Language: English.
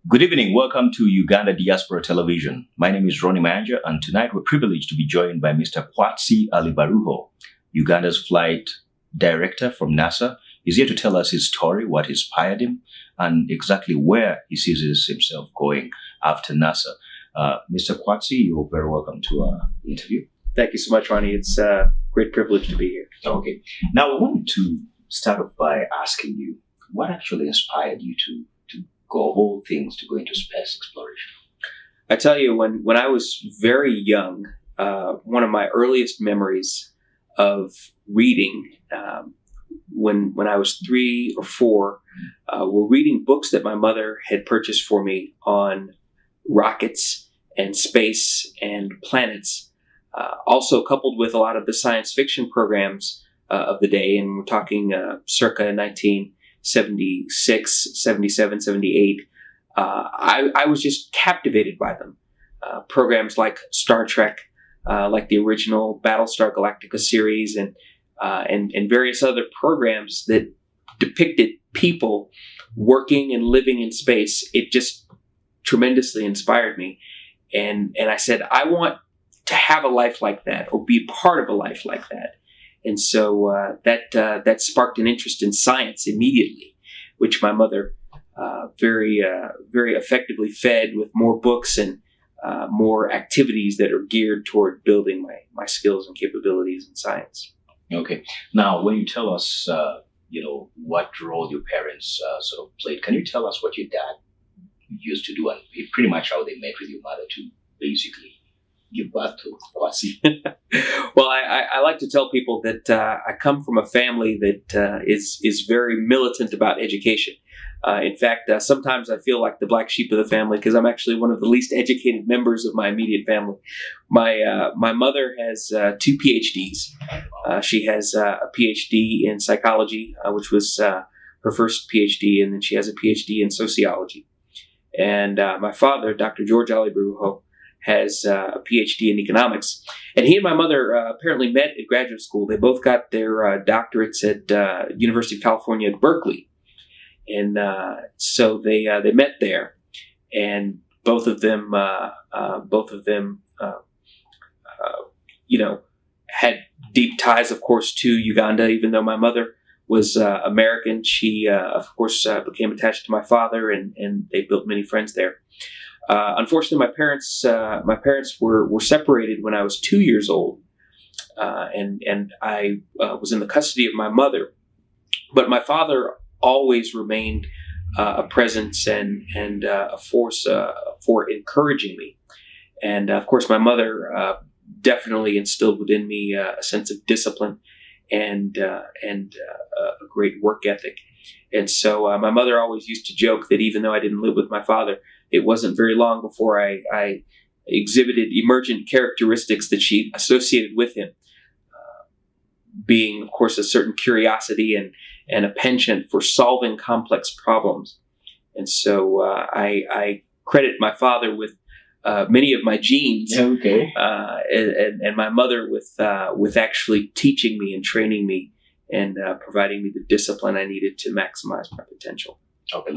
Good evening. Welcome to Uganda Diaspora Television. My name is Ronnie Mayanja, and tonight we're privileged to be joined by Mr. Kwatsi Alibaruho, Uganda's flight director from NASA. He's here to tell us his story, what inspired him, and exactly where he sees himself going after NASA. Mr. Kwatsi, you're very welcome to our interview. Thank you so much, Ronnie. It's a great privilege to be here. Okay. Now, I wanted to start off by asking you, what actually inspired you to go of all things to go into space exploration? I tell you, when I was very young, one of my earliest memories of reading, when I was 3 or 4, were reading books that my mother had purchased for me on rockets and space and planets, also coupled with a lot of the science fiction programs of the day. And we're talking circa 1976, 77, 78. I was just captivated by them. Programs like Star Trek, like the original Battlestar Galactica series, and various other programs that depicted people working and living in space. It just tremendously inspired me. And I said, I want to have a life like that, or be part of a life like that. And so that sparked an interest in science immediately, which my mother very effectively fed with more books and more activities that are geared toward building my skills and capabilities in science. Okay. Now, when you tell us, what role your parents sort of played, can you tell us what your dad used to do, and pretty much how they met with your mother to basically give birth to Kwatsi? Well, I like to tell people that I come from a family that is very militant about education. In fact, sometimes I feel like the black sheep of the family because I'm actually one of the least educated members of my immediate family. My mother has 2 PhDs. She has a PhD in psychology, which was her first PhD, and then she has a PhD in sociology. And my father, Dr. George Alibaruho, has a PhD in economics. And he and my mother apparently met at graduate school. They both got their doctorates at University of California at Berkeley. And so they met there, and both of them had deep ties, of course, to Uganda. Even though my mother was American, she of course became attached to my father, and they built many friends there. Unfortunately, my parents were separated when I was 2 years old, and I was in the custody of my mother. But my father always remained a presence and a force for encouraging me. And of course, my mother definitely instilled within me a sense of discipline and a great work ethic. And so my mother always used to joke that even though I didn't live with my father, it wasn't very long before I exhibited emergent characteristics that she associated with him, being, of course, a certain curiosity and a penchant for solving complex problems. And so I credit my father with many of my genes, Okay. and my mother with actually teaching me and training me and providing me the discipline I needed to maximize my potential. Okay.